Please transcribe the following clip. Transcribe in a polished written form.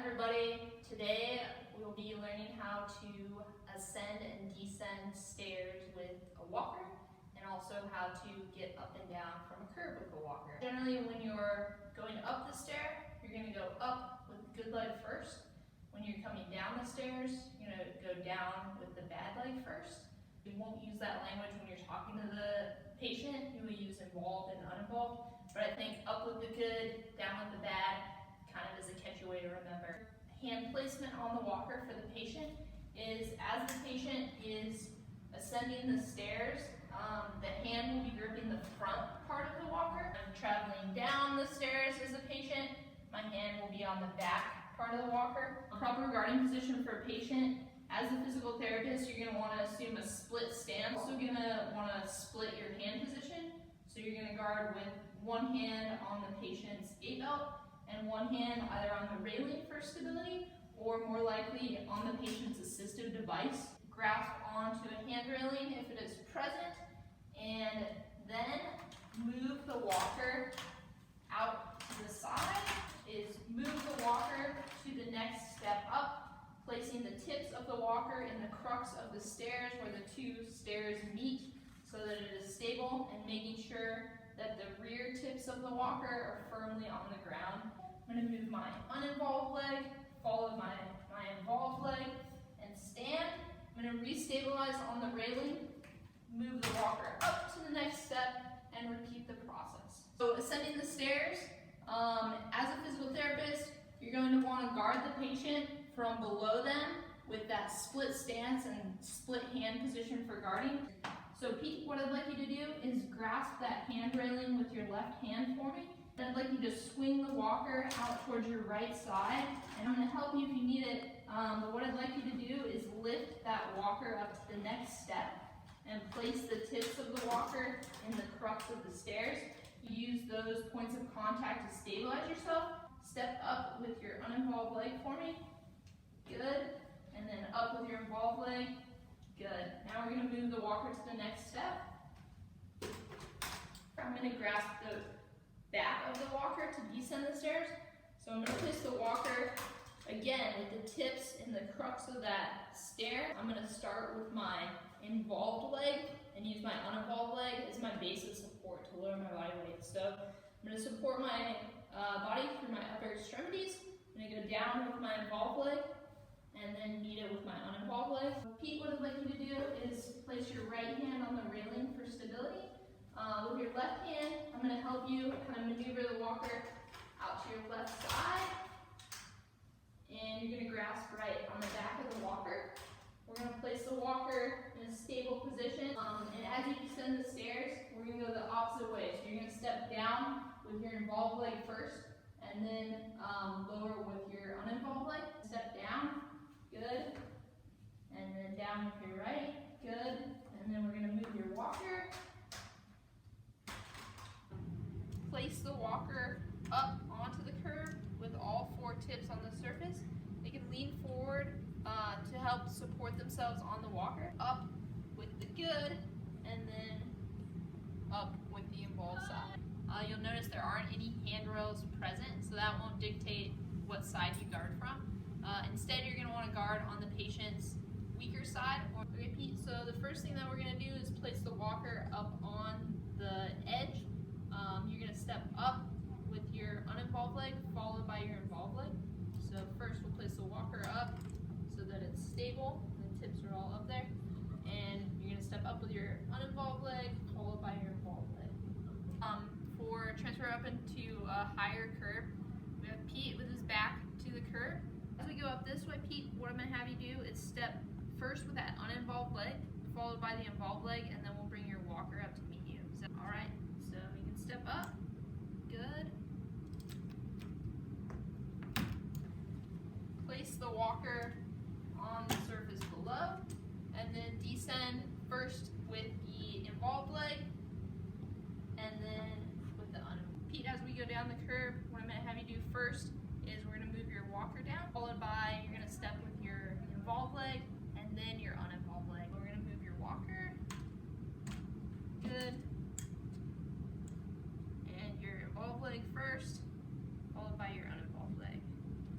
everybody. Today we'll be learning how to ascend and descend stairs with a walker, and also how to get up and down from a curb with a walker. Generally, when you're going up the stair, you're going to go up with the good leg first. When you're coming down the stairs, you're going to go down with the bad leg first. You won't use that language when you're talking to the patient. You will use involved and uninvolved. But I think up with the good, down with the bad, kind of is a catchy way to remember. Hand placement on the walker for the patient is as the patient is ascending the stairs, the hand will be gripping the front part of the walker. I'm traveling down the stairs as a patient, my hand will be on the back part of the walker. Proper guarding position for a patient. As a physical therapist, you're going to want to assume a split stance. Also going to want to split your hand position. So you're going to guard with one hand on the patient's gait belt and one hand either on the railing for stability or more likely on the patient's assistive device. Grasp onto a hand railing if it is present, and then move the walker out to the side. Is move the walker to the next step up, placing the tips of the walker in the crux of the stairs where the two stairs meet so that it is stable, and making sure that the rear tips of the walker are firmly on the ground. I'm going to move my uninvolved leg, follow my involved leg, and stand. I'm going to restabilize on the railing, move the walker up to the next step, and repeat the process. So ascending the stairs, as a physical therapist, you're going to want to guard the patient from below them with that split stance and split hand position for guarding. So Pete, what I'd like you to do is grasp that hand railing with your left hand for me. I'd like you to swing the walker out towards your right side, and I'm going to help you if you need it. But what I'd like you to do is lift that walker up to the next step and place the tips of the walker in the crux of the stairs. You use those points of contact to stabilize yourself. Step up with your uninvolved leg for me. Good. And then up with your involved leg. Good. Now we're going to move the walker to the next step. I'm going to grasp the back of the walker to descend the stairs. So I'm going to place the walker again with the tips in the crux of that stair. I'm going to start with my involved leg and use my uninvolved leg as my base of support to lower my body weight. So I'm going to support my body through my upper extremities. I'm going to go down with my involved leg and then meet it with my uninvolved leg. Pete, what I'd like you to do is place your right hand on the railing for stability. With your left hand, I'm going to help you kind of maneuver the walker out to your left side. And you're going to grasp right on the back of the walker. We're going to place the walker in a stable position. And as you descend the stairs, we're going to go the opposite way. So you're going to step down with your involved leg first, and then lower with your uninvolved leg. Step down. Good. And then down with your right. Good. And then we're going to move your walker. Place the walker up onto the curb with all four tips on the surface. They can lean forward to help support themselves on the walker. Up with the good, and then up with the involved side. You'll notice there aren't any handrails present, so that won't dictate what side you guard from. Instead, you're going to want to guard on the patient's weaker side or repeat. So the first thing that we're going to do is place the walker up on the edge. You're going to step up with your uninvolved leg, followed by your involved leg. So first we'll place the walker up so that it's stable, and the tips are all up there. And you're going to step up with your uninvolved leg, followed by your involved leg. For transfer up into a higher curb, we have Pete with his back to the curb. As we go up this way, Pete, what I'm going to have you do is step first with that uninvolved leg, followed by the involved leg, and then we'll bring your walker up to meet you. So, all right, so you can step up. Good. Place the walker on the surface below, and then descend first with the involved leg, and then with the uninvolved. Pete, as we go down the curb, what I'm going to have you do first